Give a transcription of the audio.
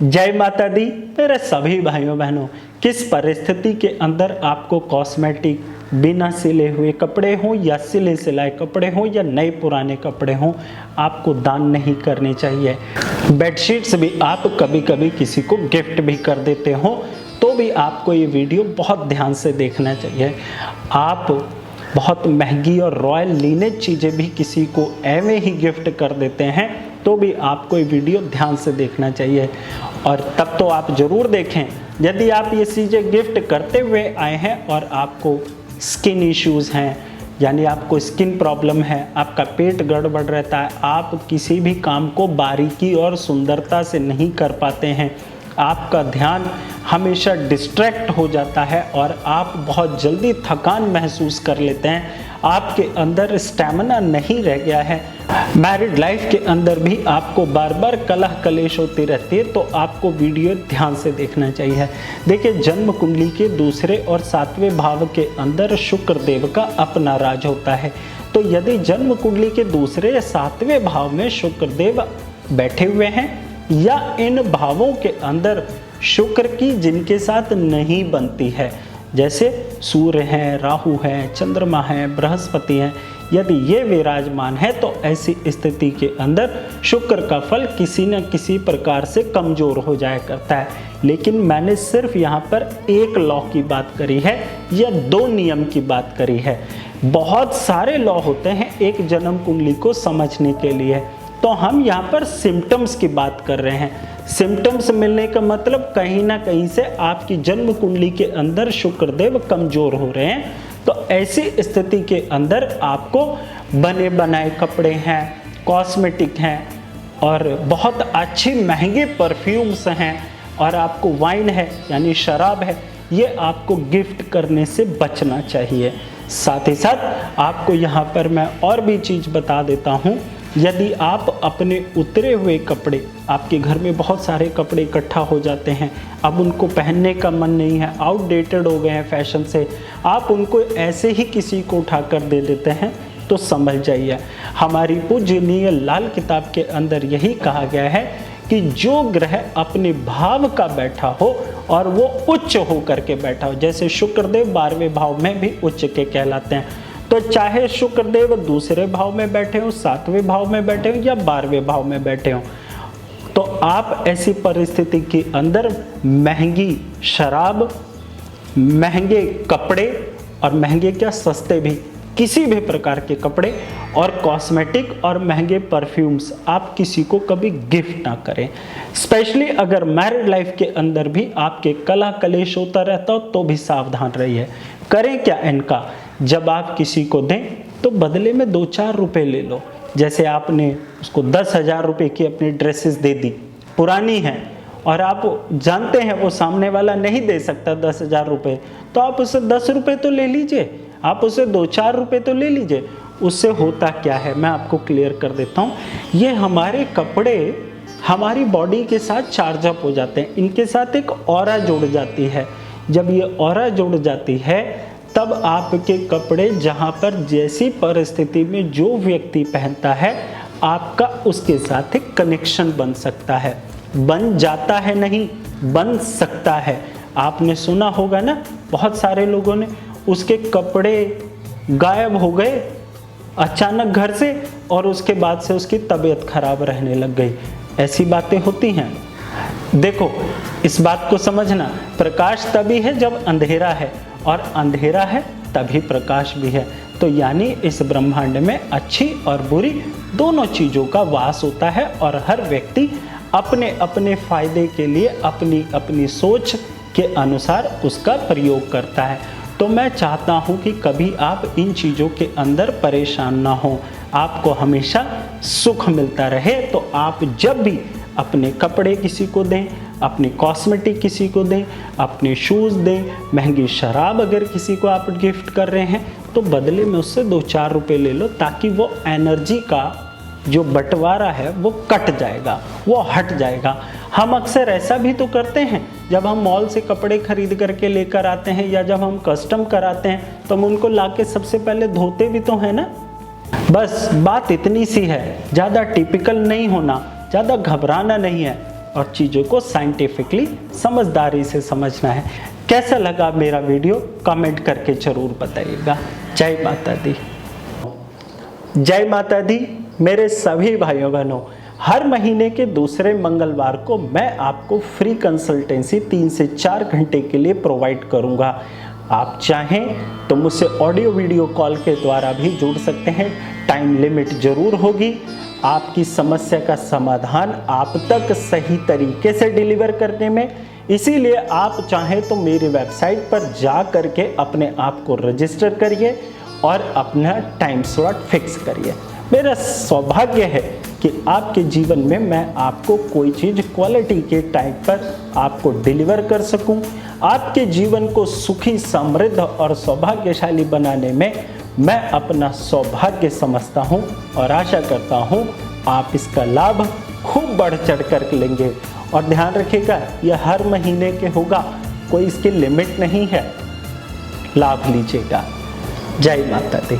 जय माता दी मेरे सभी भाइयों बहनों। किस परिस्थिति के अंदर आपको कॉस्मेटिक बिना सिले हुए कपड़े हों या सिले सिलाए कपड़े हों या नए पुराने कपड़े हों, आपको दान नहीं करने चाहिए। बेडशीट्स भी आप कभी कभी किसी को गिफ्ट भी कर देते हो तो भी आपको ये वीडियो बहुत ध्यान से देखना चाहिए। आप बहुत महंगी और रॉयल लिनेज चीज़ें भी किसी को एवं ही गिफ्ट कर देते हैं तो भी आपको ये वीडियो ध्यान से देखना चाहिए। और तब तो आप ज़रूर देखें यदि आप ये चीज़ें गिफ्ट करते हुए आए हैं और आपको स्किन इश्यूज़ हैं, यानी आपको स्किन प्रॉब्लम है, आपका पेट गड़बड़ रहता है, आप किसी भी काम को बारीकी और सुंदरता से नहीं कर पाते हैं, आपका ध्यान हमेशा डिस्ट्रैक्ट हो जाता है और आप बहुत जल्दी थकान महसूस कर लेते हैं, आपके अंदर स्टैमिना नहीं रह गया है, मैरिड लाइफ के अंदर भी आपको बार बार कलह कलेश होती रहती है, तो आपको वीडियो ध्यान से देखना चाहिए। देखिए, जन्म कुंडली के दूसरे और सातवें भाव के अंदर शुक्र देव का अपना राज होता है। तो यदि जन्म कुंडली के दूसरे या सातवें भाव में शुक्र देव बैठे हुए हैं या इन भावों के अंदर शुक्र की जिनके साथ नहीं बनती है, जैसे सूर्य हैं, राहु हैं, चंद्रमा हैं, बृहस्पति हैं, यदि ये विराजमान है तो ऐसी स्थिति के अंदर शुक्र का फल किसी न किसी प्रकार से कमज़ोर हो जाया करता है। लेकिन मैंने सिर्फ यहाँ पर एक लॉ की बात करी है या दो नियम की बात करी है। बहुत सारे लॉ होते हैं एक जन्म कुंडली को समझने के लिए, तो हम यहाँ पर सिम्टम्स की बात कर रहे हैं। सिम्टम्स मिलने का मतलब कहीं ना कहीं से आपकी जन्म कुंडली के अंदर शुक्रदेव कमज़ोर हो रहे हैं। तो ऐसी स्थिति के अंदर आपको बने बनाए कपड़े हैं, कॉस्मेटिक हैं और बहुत अच्छी महंगे परफ्यूम्स हैं और आपको वाइन है यानी शराब है, ये आपको गिफ्ट करने से बचना चाहिए। साथ ही साथ आपको यहाँ पर मैं और भी चीज़ बता देता हूँ। यदि आप अपने उतरे हुए कपड़े, आपके घर में बहुत सारे कपड़े इकट्ठा हो जाते हैं, अब उनको पहनने का मन नहीं है, आउटडेटेड हो गए हैं फैशन से, आप उनको ऐसे ही किसी को उठाकर दे देते हैं, तो समझ जाइए हमारी पूजनीय लाल किताब के अंदर यही कहा गया है कि जो ग्रह अपने भाव का बैठा हो और वो उच्च हो करके बैठा हो, जैसे शुक्रदेव 12वें भाव में भी उच्च के कहलाते हैं, तो चाहे शुक्रदेव दूसरे भाव में बैठे हो, 7वें भाव में बैठे हो या 12वें भाव में बैठे हो, तो आप ऐसी परिस्थिति के अंदर महंगी शराब, महंगे कपड़े और महंगे क्या सस्ते भी, किसी भी प्रकार के कपड़े और कॉस्मेटिक और महंगे परफ्यूम्स आप किसी को कभी गिफ्ट ना करें। स्पेशली अगर मैरिड लाइफ के अंदर भी आपके कलह कलेश होता रहता हो तो भी सावधान रहिए। करें क्या इनका, जब आप किसी को दें तो बदले में 2-4 रुपए ले लो। जैसे आपने उसको 10,000 रुपये की अपनी ड्रेसेस दे दी, पुरानी हैं और आप जानते हैं वो सामने वाला नहीं दे सकता 10,000 रुपये, तो आप उससे 10 रुपये तो ले लीजिए, आप उससे 2-4 रुपये तो ले लीजिए। उससे होता क्या है मैं आपको क्लियर कर देता हूँ। ये हमारे कपड़े हमारी बॉडी के साथ चार्ज अप हो जाते हैं, इनके साथ एक ऑरा जुड़ जाती है। जब ये ऑरा जुड़ जाती है तब आपके कपड़े जहाँ पर जैसी परिस्थिति में जो व्यक्ति पहनता है आपका उसके साथ एक कनेक्शन बन सकता है, बन जाता है नहीं, बन सकता है। आपने सुना होगा ना, बहुत सारे लोगों ने उसके कपड़े गायब हो गए अचानक घर से और उसके बाद से उसकी तबीयत खराब रहने लग गई। ऐसी बातें होती हैं। देखो, इस बात को समझना, प्रकाश तभी है जब अंधेरा है और अंधेरा है तभी प्रकाश भी है। तो यानी इस ब्रह्मांड में अच्छी और बुरी दोनों चीज़ों का वास होता है और हर व्यक्ति अपने अपने फायदे के लिए अपनी अपनी सोच के अनुसार उसका प्रयोग करता है। तो मैं चाहता हूँ कि कभी आप इन चीज़ों के अंदर परेशान ना हो, आपको हमेशा सुख मिलता रहे। तो आप जब भी अपने कपड़े किसी को दें, अपनी कॉस्मेटिक किसी को दें, अपने शूज़ दें, महंगी शराब अगर किसी को आप गिफ्ट कर रहे हैं तो बदले में उससे 2-4 रुपये ले लो, ताकि वो एनर्जी का जो बंटवारा है वो कट जाएगा, वो हट जाएगा। हम अक्सर ऐसा भी तो करते हैं, जब हम मॉल से कपड़े खरीद करके लेकर आते हैं या जब हम कस्टम कराते हैं तो हम उनको लाके सबसे पहले धोते भी तो हैं ना। बस बात इतनी सी है, ज़्यादा टिपिकल नहीं होना, ज़्यादा घबराना नहीं है। और चीज़ों को साइंटिफिकली समझदारी से समझना है। कैसा लगा मेरा वीडियो कमेंट करके ज़रूर बताइएगा। जय माता दी। जय माता दी। मेरे सभी भाइयों बहनों, हर महीने के दूसरे मंगलवार को मैं आपको फ्री कंसल्टेंसी 3 से 4 घंटे के लिए प्रोवाइड करूंगा। आप चाहें तो मुझसे ऑडियो वीडियो कॉल के द्वारा भी जुड़ सकते हैं। टाइम लिमिट जरूर होगी। आपकी समस्या का समाधान आप तक सही तरीके से डिलीवर करने में, इसीलिए आप चाहें तो मेरी वेबसाइट पर जा करके अपने आप को रजिस्टर करिए और अपना टाइम स्लॉट फिक्स करिए। मेरा सौभाग्य है कि आपके जीवन में मैं आपको कोई चीज़ क्वालिटी के टाइम पर आपको डिलीवर कर सकूं। आपके जीवन को सुखी, समृद्ध और सौभाग्यशाली बनाने में मैं अपना सौभाग्य समझता हूं और आशा करता हूं आप इसका लाभ खूब बढ़ चढ़ कर लेंगे। और ध्यान रखिएगा, यह हर महीने के होगा, कोई इसकी लिमिट नहीं है। लाभ लीजिएगा। जय माता दी।